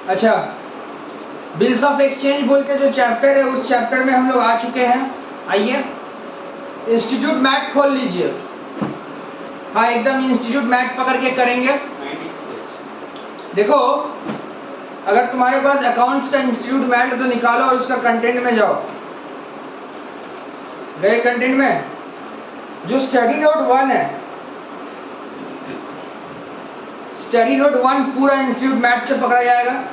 अच्छा, bills of exchange बोल के जो चैप्टर है उस चैप्टर में हम लोग आ चुके हैं। आइए इंस्टीट्यूट मैट खोल लीजिए। हाँ, एकदम इंस्टीट्यूट मैट पकड़ के करेंगे। देखो, अगर तुम्हारे पास अकाउंट्स का इंस्टीट्यूट मैट है तो निकालो और उसका कंटेंट में जाओ। गए कंटेंट में? जो स्टडी नोट 1 है, स्टडी नोट 1 पूरा इंस्टीट्यूट मैट से पकड़ा जाएगा।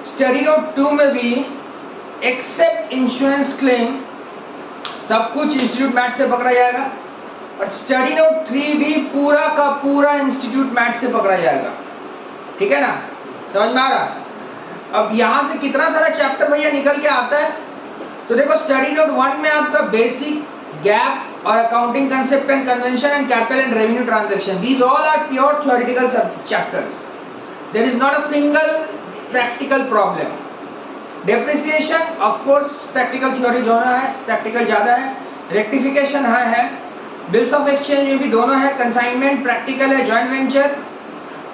स्टडी नोट 2 में भी एक्सेप्ट इंश्योरेंस क्लेम सब कुछ इंस्टीट्यूट मैट से पकड़ा जाएगा। और स्टडी नोट 3 भी पूरा का पूरा इंस्टीट्यूट मैट से पकड़ा जाएगा। ठीक है ना? समझ में आ रहा? अब यहां से कितना सारा चैप्टर भैया निकल के आता है। तो देखो, स्टडी नोट 1 में आपका बेसिक, गैप और accounting concept and convention and capital and revenue transaction, these all are pure theoretical chapters. There is not a single practical problem. Depreciation of course practical theory दोनों है, practical ज्यादा है। Rectification है। Bills of exchange में भी दोनों है। Consignment practical है, जॉइंट वेंचर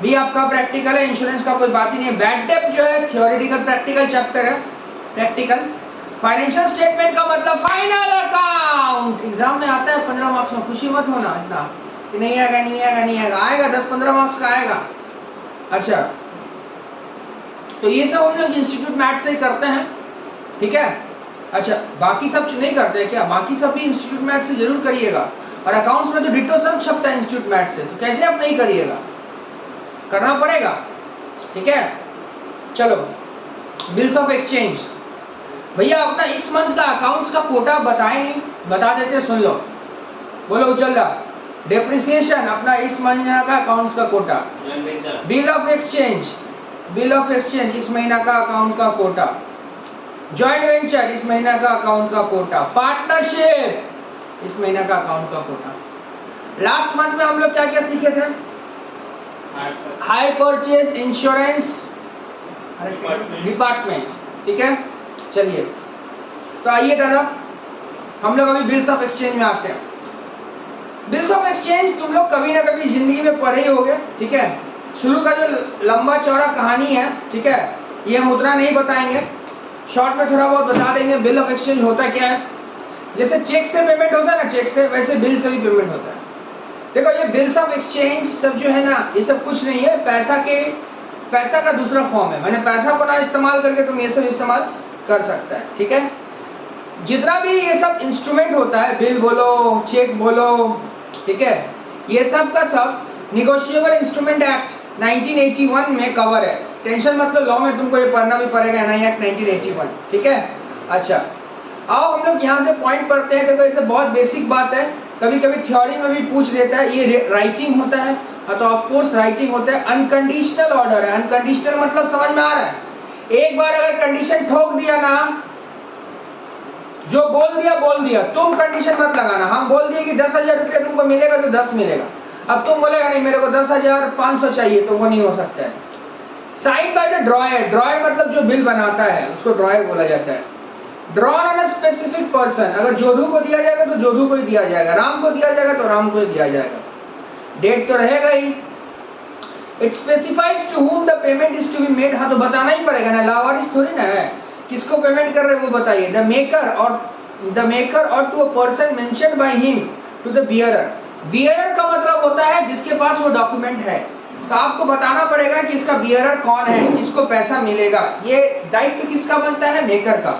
भी आपका प्रैक्टिकल है, इंश्योरेंस का कोई बात ही नहीं है। बैड डेब्ट जो है थ्योरेटिकल, प्रैक्टिकल चैप्टर है, प्रैक्टिकल। फाइनेंशियल स्टेटमेंट का मतलब फाइनल अकाउंट, एग्जाम में आता है 15 मार्क्स में। खुशी मत होना इतना कि नहीं आएगा, नहीं आएगा, नहीं आएगा, आएगा 10-15 मार्क्स का आएगा। अच्छा, तो ये सब हम लोग इंस्टीट्यूट मैट से ही करते हैं। ठीक है? अच्छा, बाकी सब नहीं करते हैं क्या? बाकी सब भी इंस्टीट्यूट मैट से जरूर करिएगा। और अकाउंट्स में तो डिटो सब छपता है इंस्टीट्यूट मैट से, तो कैसे आप नहीं करिएगा? करना पड़ेगा। ठीक है? चलो, बिल्स ऑफ एक्सचेंज भैया अपना इस मंथ का अकाउंट्स का कोटा बताए नहीं, बता देते, सुन लो। बोलो उज्जवला। डेप्रिसिएशन अपना इस महीना का अकाउंट्स का quota. Bill of exchange, bill of exchange इस महीना का अकाउंट का कोटा। जॉइंट वेंचर इस महीना का अकाउंट का कोटा। पार्टनरशिप इस महीना का अकाउंट का कोटा। लास्ट मंथ में हम लोग क्या क्या सीखे थे? Hire purchase insurance department. ठीक है? चलिए, तो आइए दादा, हम लोग अभी बिल्स ऑफ एक्सचेंज में आते हैं। बिल्स ऑफ एक्सचेंज तुम लोग कभी ना कभी जिंदगी में पढ़े ही होगे। ठीक है? शुरू का जो लंबा चौड़ा कहानी है, ठीक है, ये हम उतना नहीं बताएंगे, शॉर्ट में थोड़ा बहुत बता देंगे। बिल ऑफ एक्सचेंज होता क्या है? जैसे चेक से पेमेंट होता है ना, चेक से, वैसे बिल से भी पेमेंट होता है। देखो, ये बिल्स ऑफ एक्सचेंज सब जो है ना, ये सब कुछ नहीं है, पैसा का दूसरा फॉर्म है। मैंने पैसा को ना इस्तेमाल करके तुम ये सब इस्तेमाल कर सकता है। ठीक है? जितना भी ये सब इंस्ट्रूमेंट होता है, बिल बोलो, चेक बोलो, ठीक है, ये सब का सब निगोशिएबल इंस्ट्रूमेंट एक्ट 1981 में कवर है। टेंशन मत लो, लॉ में तुमको ये पढ़ना भी पड़ेगा, एनआई एक्ट 1981। ठीक है? अच्छा, आओ हम लोग यहाँ से पॉइंट पढ़ते हैं। देखो, इसे बहुत बेसिक बात है, कभी कभी थ्योरी में भी पूछ लेता है। ये राइटिंग होता है, तो ऑफ कोर्स राइटिंग होता है। अनकंडीशनल ऑर्डर है। अनकंडीशनल मतलब समझ में आ रहा है? एक बार अगर कंडीशन ठोक दिया ना, जो बोल दिया, तुम कंडीशन मत लगाना। हम बोल दिए कि 10,000 रुपया तुमको मिलेगा तो 10 मिलेगा। अब तुम बोलेगा नहीं, मेरे को 10,500 चाहिए, तो वो नहीं हो सकता है। Sign by the drawer, drawer मतलब जो बिल बनाता है उसको ड्रॉयर बोला जाता है। Drawn on a specific person, अगर जोधू को दिया जाएगा तो जोधू को ही दिया जाएगा, राम को दिया जाएगा तो राम को ही दिया जाएगा। डेट तो रहेगा ही। It specifies to whom the payment is to be made। हाँ, तो बताना ही पड़ेगा ना, लावारिस थोड़ी ना है, किसको पेमेंट कर रहे हैं वो बताइए। द मेकर और to a person mentioned by him to the bearer. Bearer का मतलब होता है जिसके पास वो डॉक्यूमेंट है, तो आपको बताना पड़ेगा कि इसका बियरर कौन है, किसको पैसा मिलेगा। ये दायित्व किसका बनता है? मेकर का।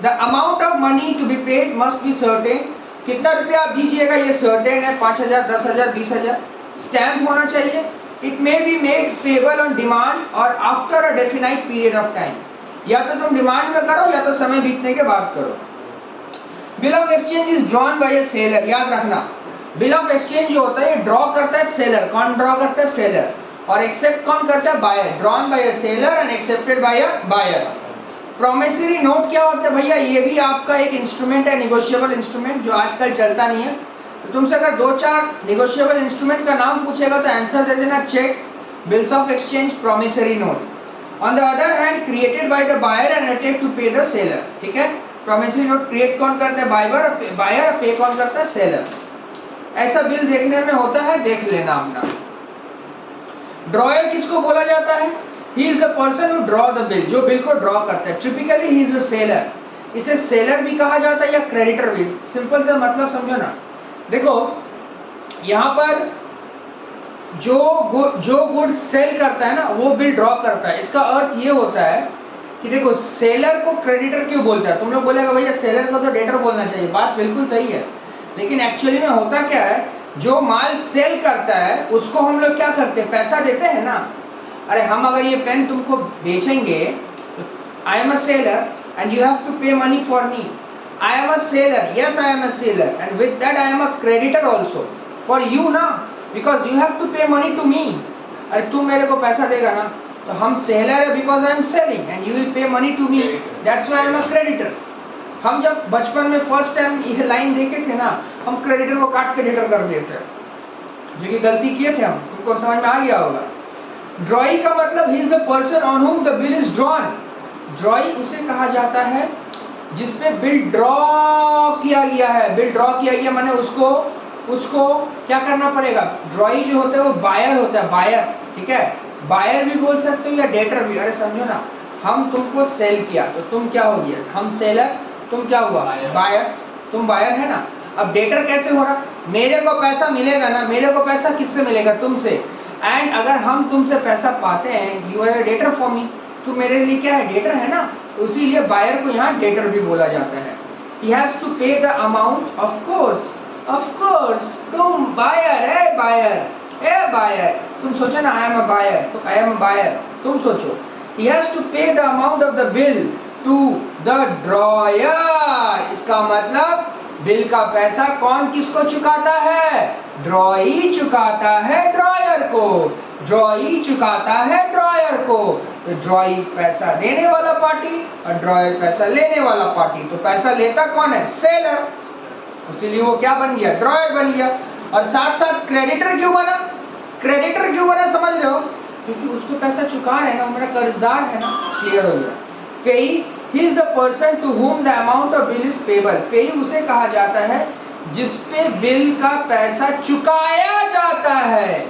The amount of money to be paid must be certain. कितना रुपया आप दीजिएगा ये सर्टेन है, 5,000, 10,000, 20,000। स्टैम्प होना चाहिए। It may be made payable on demand और after a definite period of time. या तो तुम डिमांड में करो या तो समय बीतने के बाद करो। Bill of exchange is drawn by a seller. याद रखना, बिल ऑफ एक्सचेंज जो होता है ड्रॉ करता है सेलर। कौन ड्रॉ करता है? सेलर। और एक्सेप्ट कौन करता है? Buyer. Drawn by a seller and accepted by a buyer. Promissory note क्या होता है भैया? ये भी आपका एक इंस्ट्रूमेंट है, निगोशिएबल इंस्ट्रूमेंट, जो आजकल चलता नहीं है। तो तुमसे अगर 2-4 निगोशिएबल इंस्ट्रूमेंट का नाम पूछेगा तो आंसर दे देना, cheque, bills of exchange, promissory note. On the other hand created by the buyer and undertake to pay the seller, ठीक है। प्रॉमिसरी नोट क्रिएट कौन करता है, बायर, और पे कौन करता है, सेलर। ऐसा बिल देखने में होता है, देख लेना अपना। ड्रॉयर किसको बोला जाता है, he is the person who draw the bill, जो बिल को ड्रॉ करता है। Typically he is a seller, इसे सेलर भी कहा जाता है या क्रेडिटर भी। सिंपल सा मतलब समझो ना, देखो यहाँ पर जो गुड्स सेल करता है ना वो बिल ड्रॉ करता है। इसका अर्थ ये होता है कि देखो सेलर को क्रेडिटर क्यों बोलता है। तुम लोग बोलेगा भैया सेलर को तो डेटर बोलना चाहिए, बात बिल्कुल सही है, लेकिन एक्चुअली में होता क्या है, जो माल सेल करता है उसको हम लोग क्या करते हैं, पैसा देते हैं ना। अरे हम अगर ये पेन तुमको बेचेंगे, I am a seller and you have to pay money for me. I am a seller, yes I am a seller, and with that I am a creditor also for you ना, because you have to pay money to me. अरे तुम मेरे को पैसा देगा ना, तो हम सेलर है because I am selling and you will pay money to me, that's why I am a creditor. हम जब बचपन में फर्स्ट टाइम ये लाइन देखे थे ना, हम क्रेडिटर को काट के डेटर कर देते हैं, जो कि गलती किए थे हम, तुमको समझ में आ गया होगा। ड्रॉई का मतलब ही is the person on whom the bill is drawn. ड्रॉई उसे कहा जाता है जिसपे बिल ड्रॉ किया गया है। बिल ड्रॉ किया गया माने उसको क्या करना पड़ेगा। ड्रॉई जो होता है वो बायर होता है, बायर, ठीक है। बायर भी बोल सकते हो या डेटर भी। अरे समझो ना, हम तुमको सेल किया तो तुम क्या हो गया, हम सेलर, तुम क्या हुआ, बायर, तुम बायर है ना। अब डेटर कैसे हो रहा, मेरे को पैसा मिलेगा ना, मेरे को पैसा किससे मिलेगा, तुमसे। एंड अगर हम तुमसे पैसा पाते हैं, you are a debtor for me, तू मेरे लिए क्या है, डेटर है ना, इसीलिए बायर को यहाँ डेटर भी बोला जाता है। ही has to pay the amount, of course तुम बायर है, बायर तुम सोचो ना, आई एम अ बायर, तो आई एम अ बायर तुम सोचो। He has to pay the amount of the bill to the drawer. इसका मतलब बिल का पैसा कौन किसको चुकाता है, ड्रॉई चुकाता है ड्रॉयर को, ड्रॉई चुकाता है ड्रॉयर को। तो ड्रॉई पैसा देने वाला पार्टी और ड्रॉयर पैसा लेने वाला पार्टी। तो पैसा लेता कौन है, सेलर, इसीलिए वो क्या बन गया, ड्रॉयर बन गया। और साथ साथ क्रेडिटर क्यों बना, क्रेडिटर क्यों बना समझ रहे हो, क्योंकि उसको पैसा चुका रहे हैं ना, वो मेरा कर्जदार है ना, क्लियर हो गया। पेई, he is the person to whom the amount of bill is payable। पेई उसे कहा जाता है जिसपे बिल का पैसा चुकाया जाता है,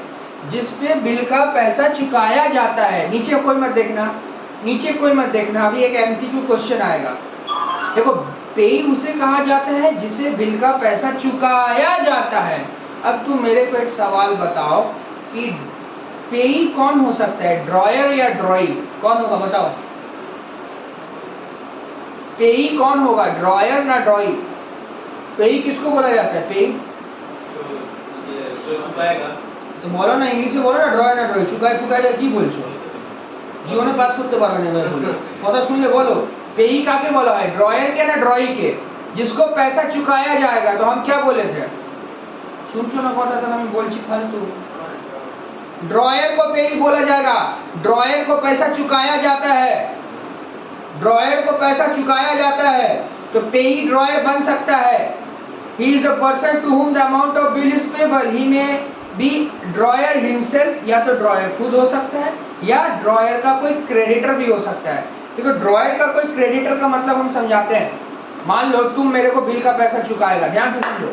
जिसपे बिल का पैसा चुकाया जाता है। नीचे कोई मत देखना, नीचे कोई मत देखना, अभी एक एमसीक्यू क्वेश्चन आएगा। देखो पेई उसे कहा जाता है जिसे बिल का पैसा चुकाया जाता है। अब तुम मेरे को एक सवाल बताओ कि पेई कौन हो सकता है, ड्रॉयर या ड्रॉई, कौन होगा बताओ। पेई कौन होगा, ड्रॉयर ना ड्रॉई। पेई किसको बोला जाता है, पेई जो चुकाएगा, तो बोलो ना, इंग्लिश में बोलो ना, ड्रॉयर ना ड्रॉई। चुकाए चुकाएगा কি বলছো, জীবনে পাস করতে পারবে না मैं बोलो, কথা শুনলে बोलो। पेई काके बोला है, ड्रॉयर के ना ड्रॉई के, जिसको पैसा चुकाया जाएगा। तो हम क्या बोले थे, শুনছো না কথাটা আমি বলছি ফালতू। ड्रॉयर को पेई बोला जाएगा, ड्रॉयर को पैसा चुकाया जाता है, ड्रॉयर को पैसा चुकाया जाता है। तो पेई ड्रॉयर बन सकता है। He is the person to whom the amount of bill is payable. He may be dryer himself, या तो ड्रॉयर खुद हो सकता है या ड्रॉयर का कोई क्रेडिटर भी हो सकता है। देखो ड्रॉयर का कोई क्रेडिटर का मतलब हम समझाते हैं। मान लो तुम मेरे को बिल का पैसा चुकाएगा, ध्यान से समझो,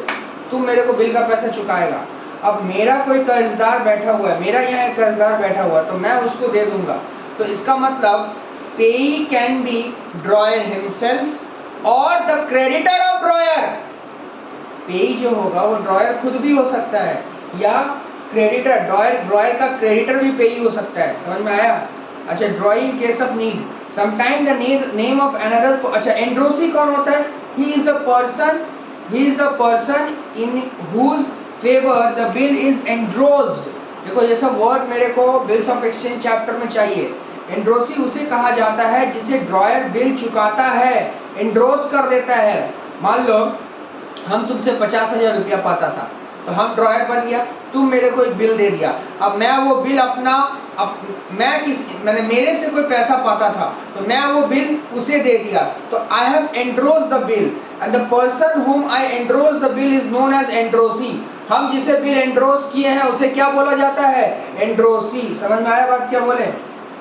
तुम मेरे को बिल का पैसा चुकाएगा। अब मेरा कोई कर्जदार बैठा हुआ है, मेरा यहाँ एक कर्जदार बैठा हुआ है, तो मैं उसको दे दूंगा। तो इसका मतलब पेई कैन बी ड्रॉयर हिमसेल्फ और द क्रेडिटर ऑफ ड्रॉयर। पेई जो होगा वो ड्रॉयर खुद भी हो सकता है या क्रेडिटर, ड्रॉयर का क्रेडिटर भी पेई हो सकता है। समझ में आया। अच्छा, drawee in case of need, sometime the name of another. अच्छा, एंड्रोसी कौन होता है, he is the person in whose favour the bill is endorsed. देखो ये सब वर्ड मेरे को बिल्स ऑफ एक्सचेंज चैप्टर में चाहिए। एंड्रोसी उसे कहा जाता है जिसे ड्रॉयर बिल चुकाता है, एंड्रोस कर देता है। मान लो हम तुमसे 50,000 रुपया पाता था, तो हम ड्रॉयर बन गया, तुम मेरे को एक बिल दे दिया। अब मैं वो बिल मैंने मेरे से कोई पैसा पाता था, तो मैं वो बिल उसे दे दिया। तो I have endorse the bill and the person whom I endorse the bill is known as endorsee. हम जिसे बिल एंड्रोस किए हैं उसे क्या बोला जाता है, एंड्रोसी। समझ में आया बात क्या बोले।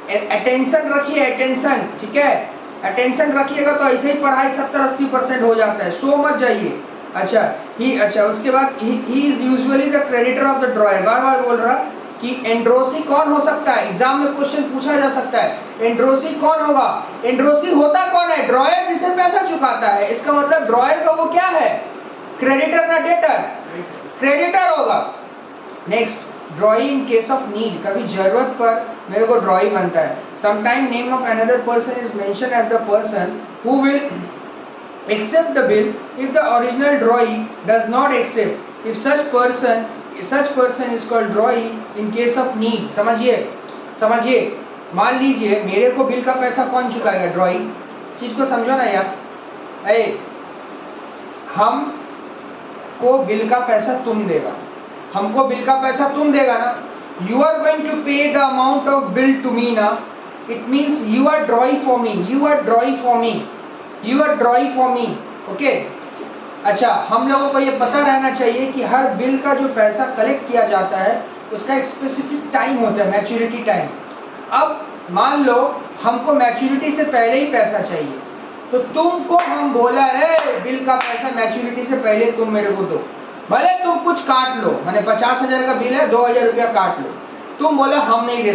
अटेंशन रखिए, अटेंशन, ठीक है, अटेंशन रखिएगा तो ऐसे ही पढ़ाई 70-80% हो जाता है, सो मत जाइए। अच्छा उसके बाद he is usually the creditor of the drawer. बार बार बोल रहा कि एंड्रोसी कौन हो सकता है, एग्जाम में क्वेश्चन पूछा जा सकता है। एंड्रोसी कौन होगा? एंड्रोसी होता कौन है? ड्रॉयर जिसे पैसा चुकाता है। इसका मतलब ड्रॉयर का वो क्या है? क्रेडिटर ना डेटर? क्रेडिटर होगा। Next, drawee in case of need, कभी जरूरत पर मेरे को ड्रॉई बनता है। Sometime name of another person is mention as the person who will accept the bill if the original drawee does not accept, if such person is called drawee in case of need। समझिए, मान लीजिए मेरे को bill का पैसा कौन चुकाएगा? ड्रॉई। चीज को समझो ना यार, हम को बिल का पैसा तुम देगा, हमको बिल का पैसा तुम देगा ना। You are going to pay the amount of bill to me ना, it means you are drawee for me, you are drawee for me, okay. अच्छा, हम लोगों को ये पता रहना चाहिए कि हर बिल का जो पैसा कलेक्ट किया जाता है उसका एक स्पेसिफिक टाइम होता है, मैच्योरिटी टाइम। अब मान लो हमको मैच्योरिटी से पहले ही पैसा चाहिए, तो तुमको हम बोला है बिल का पैसा मैच्योरिटी से पहले तुम मेरे को दो, भले तुम कुछ काट लो, मैंने 50,000 का बिल है, 2,000 रुपया काट लो। तुम बोला हम नहीं दे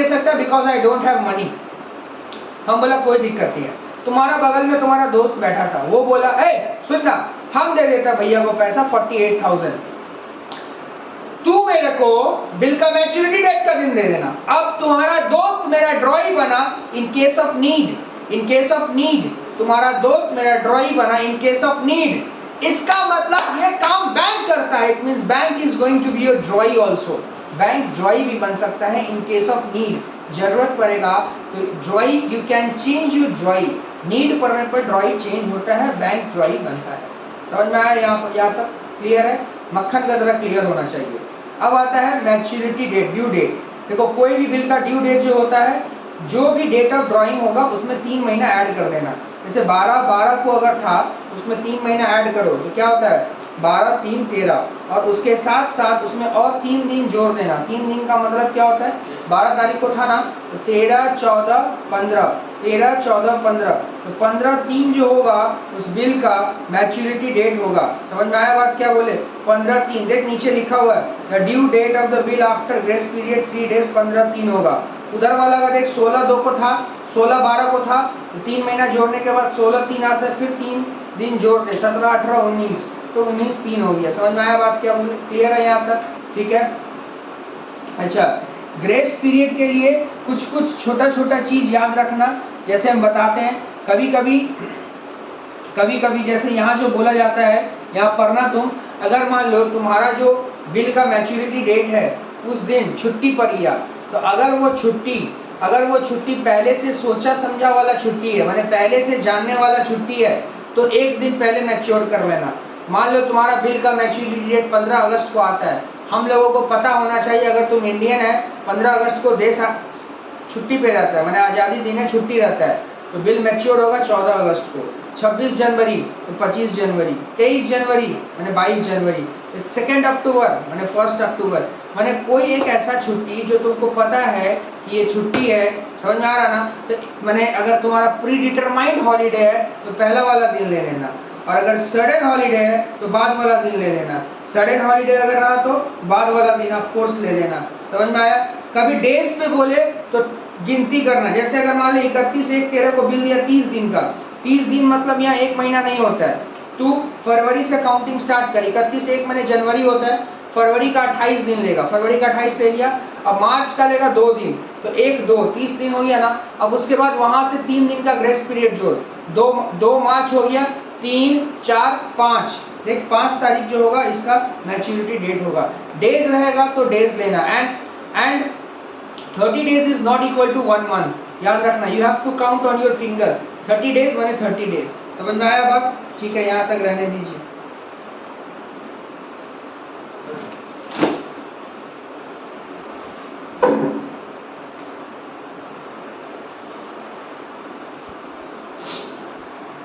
सकता because I don't have money. हम बोला कोई दिक्कत नहीं है। तुम्हारा बगल में तुम्हारा दोस्त बैठा था, वो बोला सुन ना, हम दे देता भैया को पैसा 48,000, तू मेरे को बिल का मैच्योरिटी डेट का दिन दे देना। अब तुम्हारा दोस्त मेरा ड्रॉई बना इन केस ऑफ नीड, तुम्हारा दोस्त मेरा ड्रॉई बना इन केस ऑफ नीड। इसका मतलब ये काम बैंक करता है, it means bank is going to be your drawee also. Bank drawee भी बन सकता है इन केस ऑफ नीड, जरूरत पड़ेगा तो ड्रॉई, you can change your ड्रॉई, need पड़ने पर ड्रॉई चेंज होता है, बैंक ड्रॉई बनता है। समझ में आया? यहाँ तक क्लियर है? मक्खन का तरह क्लियर होना चाहिए। अब आता है मैच्योरिटी डेट, ड्यू डेट। देखो, कोई भी बिल का ड्यू डेट जो होता है, जो भी डेट ऑफ ड्राइंग होगा उसमें 3 महीना ऐड कर देना। जैसे 12 को अगर था उसमें 3 महीना ऐड करो तो क्या होता है? 12, 3, 13, और उसके साथ साथ उसमें और 3 दिन जोड़ देना। 3 दिन का मतलब क्या होता है? 12 तारीख को था ना, तो 13, 14, 15, 13, 14, 15, तो 15/3 जो होगा उस बिल का मैच्योरिटी डेट होगा। समझ में आया बात? क्या बोले? 15/3। देख नीचे लिखा हुआ है, the due date of the bill after grace period 3 days 15/3 होगा। उधर वाला का देख 16/2 को था, 16/12 को था, तो 3 महीना जोड़ने के बाद 16/3 आता है, फिर 3 दिन जोड़ते, 17, 18, 19, तो 19/3 हो गया। समझ में आया बात? क्या बोले? क्लियर है यहाँ तक? ठीक है। अच्छा, ग्रेस पीरियड के लिए कुछ छोटा चीज याद रखना। जैसे हम बताते हैं, कभी कभी जैसे यहाँ जो बोला जाता है, यहाँ पढ़ना तुम, अगर मान लो तुम्हारा जो बिल का मैच्योरिटी डेट है उस दिन छुट्टी पड़ गया, तो अगर वो छुट्टी पहले से सोचा समझा वाला छुट्टी है, माने पहले से जानने वाला छुट्टी है, तो 1 दिन पहले मैच्योर कर लेना। मान लो तुम्हारा बिल का मैच्योरिटी डेट 15 अगस्त को आता है, हम लोगों को पता होना चाहिए, अगर तुम इंडियन है 15 अगस्त को देश छुट्टी पे रहता है, माने आज़ादी दिन है, छुट्टी रहता है, तो बिल मैच्योर होगा 14 अगस्त को। 26 जनवरी तो 25 जनवरी, 23 जनवरी माने 22 जनवरी, 2 अक्टूबर माने 1 अक्टूबर, माने कोई एक ऐसा छुट्टी जो तुमको पता है कि ये छुट्टी है। समझ में आ रहा ना? तो माने अगर तुम्हारा प्री डिटरमाइंड हॉलीडे है तो पहला वाला दिन ले लेना, और अगर सडन हॉलीडे है तो बाद वाला दिन ले लेना। सडन हॉलीडे अगर रहा तो बाद वाला दिन ऑफ कोर्स ले लेना। समझ में आया? कभी डेज पे बोले तो गिनती करना, जैसे अगर मान लो 31/1/13 को बिल दिया 30 दिन का, 30 दिन मतलब यहाँ 1 महीना नहीं होता है, तू फरवरी से काउंटिंग स्टार्ट कर। 31/1 मैंने जनवरी होता है, फरवरी का 28 दिन लेगा, फरवरी का 28 ले लिया, अब मार्च का लेगा 2 दिन, तो 1, 2, 30 दिन हो गया ना। अब उसके बाद वहां से 3 दिन का ग्रेस पीरियड जोड़, 2 मार्च हो गया, 3, 4, 5, देख 5 तारीख जो होगा इसका मैच्योरिटी डेट होगा। डेज रहेगा तो डेज लेना, and 30 days is not equal to 1 month. याद रखना, you have to count on your finger, 30 days माने 30 डेज। समझ में आया बात? ठीक है, यहाँ तक रहने दीजिए।